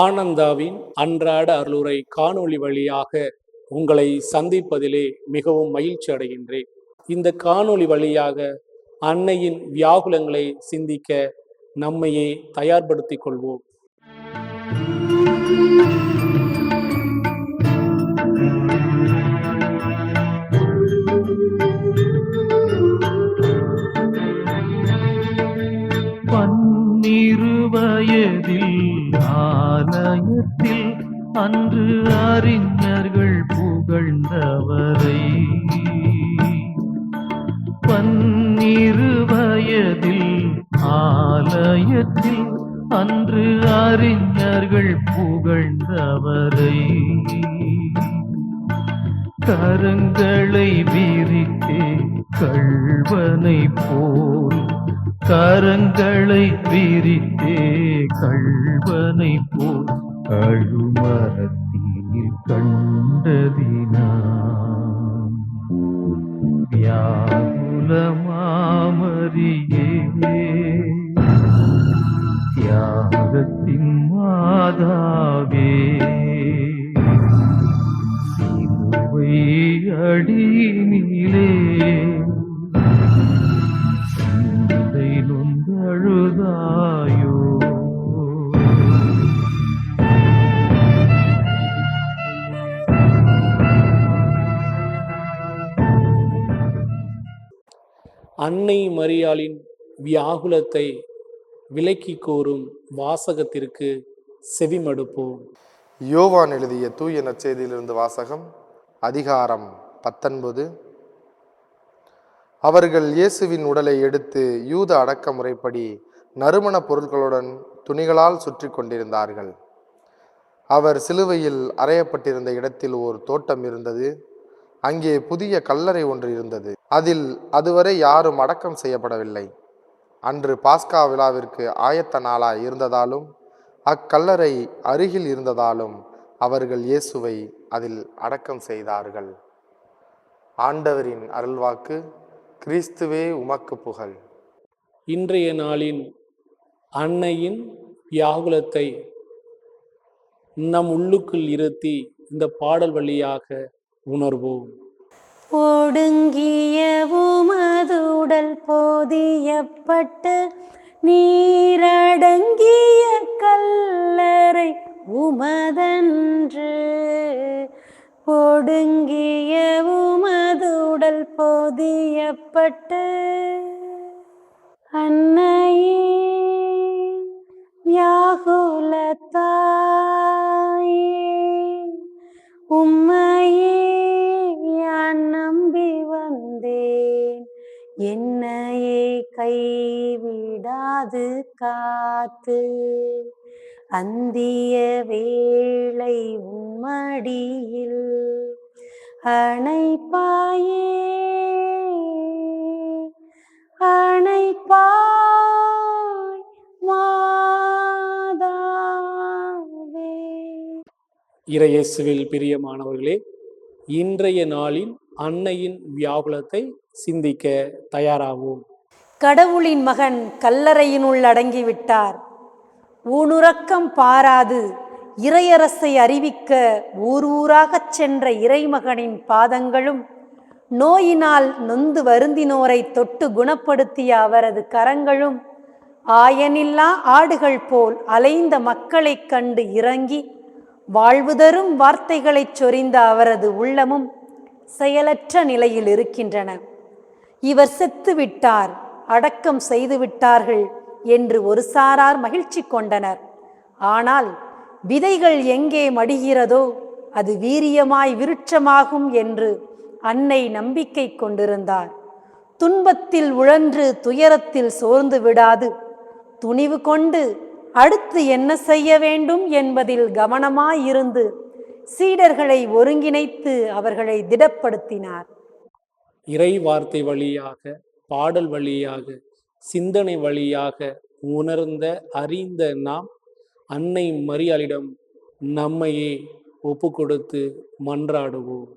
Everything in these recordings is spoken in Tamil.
ஆனந்தாவின் அன்றாட அருளுரை காணொளி வழியாக உங்களை சந்திப்பதிலே மிகவும் மகிழ்ச்சி அடைகின்றேன். இந்த காணொளி வழியாக அன்னையின் வியாகுலங்களை சிந்திக்க நம்மையே தயார்படுத்திக் கொள்வோம். வயதில் ஆலயத்தில் அன்று அறிஞர்கள் புகழ்ந்தவரை, 12 வயதில் ஆலயத்தில் அன்று அறிஞர்கள் புகழ்ந்தவரை, கரங்களை விரித்தே கள்வனை போல், கரங்களை விரித்தே கள்வனை போல் கழுமரத்தில் கண்டதினான். வியாகுல மாமரியே, தியாகத்தின் மாதாவே, சிலுவை அடியினிலே நொந்தழுதாயோ. அன்னை மரியாளின் வியாகுலத்தை விளக்கி கூறும் வாசகத்திற்கு செவிமடுப்போம். யோவான் எழுதிய தூய நற்செய்தியிலிருந்து வாசகம். அதிகாரம் 19. அவர்கள் இயேசுவின் உடலை எடுத்து யூத அடக்க முறைப்படி நறுமண பொருட்களுடன் துணிகளால் சுற்றி கொண்டிருந்தார்கள். அவர் சிலுவையில் அறையப்பட்டிருந்த இடத்தில் ஓர் தோட்டம் இருந்தது. அங்கே புதிய கல்லறை ஒன்று இருந்தது. அதில் அதுவரை யாரும் அடக்கம் செய்யப்படவில்லை. அன்று பாஸ்கா விழாவிற்கு ஆயத்த நாளாய் இருந்ததாலும் அக்கல்லறை அருகில் இருந்ததாலும் அவர்கள் இயேசுவை அதில் அடக்கம் செய்தார்கள். ஆண்டவரின் அருள்வாக்கு. கிறிஸ்துவே உமக்கு புகழ். இன்றைய நாளின் அன்னையின் வியாகுலத்தை நம் உள்ளுக்குள் இருத்தி இந்த பாடல் வழியாக உணர்வோம். ஒடுங்கிய உமதுடல் போதியப்பட்டு நீரடங்கிய கல்லறை உமதன்று, ஒடுங்கிய உமதுடல் போதியப்பட்டு அன்னையே வியாகுலத்தாயே, உம்மையே யான் நம்பி வந்தேன், என்னையே கைவிடாது காத்து, அந்திய வேளை உம்மடியில் அணைப்பாயே அணைப்பாய் மாதாவே. இறையேசுவில் பிரியமானவர்களே, இன்றைய நாளின் அன்னையின் வியாகுலத்தை சிந்திக்க தயாராவோம். கடவுளின் மகன் கல்லறையினுள் அடங்கிவிட்டார். ஊனுறக்கம் பாராது இறையரசை அறிவிக்க ஊர் ஊராகச் சென்ற இறைமகனின் பாதங்களும், நோயினால் நொந்து வருந்தினோரை தொட்டு குணப்படுத்திய அவரது கரங்களும், ஆயனில்லா ஆடுகள் போல் அலைந்த மக்களைக் கண்டு இறங்கி வாழ்வு தரும் வார்த்தைகளைச் சொரிந்த அவரது உள்ளமும் செயலற்ற நிலையில் இருக்கின்றன. இவர் செத்துவிட்டார், அடக்கம் செய்துவிட்டார்கள் என்று ஒரு சாரார் மகிழ்ச்சி கொண்டனர். ஆனால் விதைகள் எங்கே மடிகிறதோ அது வீரியமாய் விருட்சமாகும் என்று அன்னை நம்பிக்கை கொண்டிருந்தார். துன்பத்தில் உழன்று துயரத்தில் சோர்ந்து விடாது துணிவு கொண்டு அடுத்து என்ன செய்ய வேண்டும் என்பதில் கவனமாயிருந்து சீடர்களை ஒருங்கிணைத்து அவர்களை திடப்படுத்தினார். இறை வார்த்தை வழியாக, பாடல் வழியாக, சிந்தனை வழியாக உணர்ந்த அறிந்த நாம் அன்னை மரியாளிடம் நம்மையே ஒப்பு கொடுத்து மன்றாடுவோம்.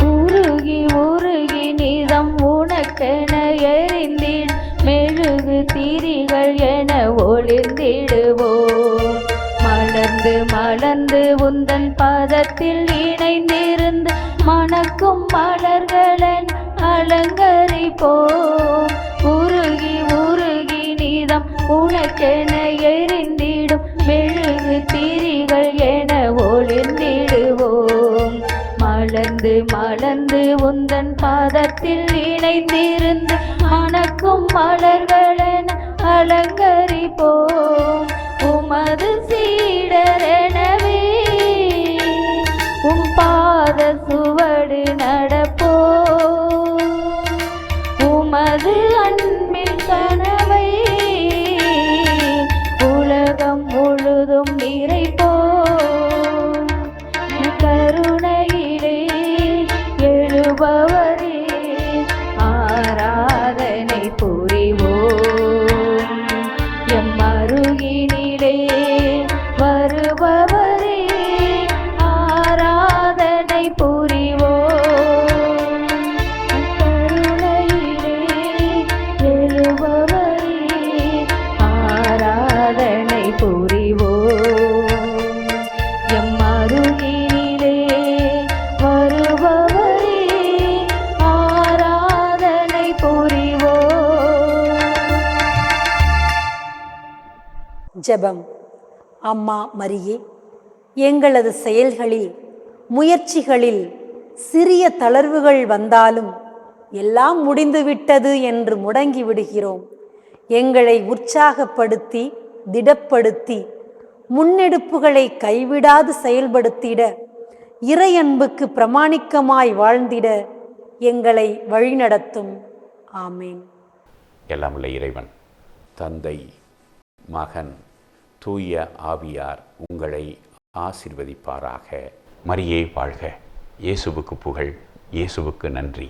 உருகி உருகி நிதம் உனக்கென எறிந்தேன், மெழு மெழுகு திரிகள் என ஒளிர்ந்திடுவோம். மலர்ந்து மலர்ந்து உந்தன் பதத்தில் இணைந்திருந்து மணக்கும் மலர்களன் அலங்கரிப்போம். உருகி உருகி நீதம் உனக்கென எரிந்திடும் மெழுகு திரிகள் என ஒளிர்ந்திடுவோம். மலர்ந்து மலர்ந்து உந்தன் பாதத்தில் இணைந்திருந்து மணக்கும் மலர்களென அலங்கரிப்போம். உமது சீடரெனவே உம் பாத சுவடு நடப்போம். உமது அன்பில் கனவை உலகம் முழுதும் நிறைப்போம். கருணையிலே எழுபவரே ஆராதனை புரிவோம். எம் அருகினிலே வருபவரே ஆராதனை புரிவோம். கருணையிலே எழுபவரே ஆராதனை புரிவோம். எம் அருகினிலே வருபவரே ஆராதனை புரிவோம். ஜெபம். அம்மா மரியே, எங்களது செயல்களில் முயற்சிகளில் சிறிய தளர்வுகள் வந்தாலும் எல்லாம் முடிந்துவிட்டது என்று முடங்கி விடுகிறோம். எங்களை உற்சாகப்படுத்தி திடப்படுத்தி முன்னெடுப்புகளை கைவிடாது செயல்படுத்திட, இறையன்புக்கு பிரமாணிக்கமாய் வாழ்ந்திட எங்களை வழிநடத்தும். ஆமேன். எல்லாம் உள்ள இறைவன், தந்தை, மகன், தூய ஆவியார் உங்களை ஆசீர்வதிப்பாராக. மரியே வாழ்க. இயேசுவுக்கு புகழ். இயேசுவுக்கு நன்றி.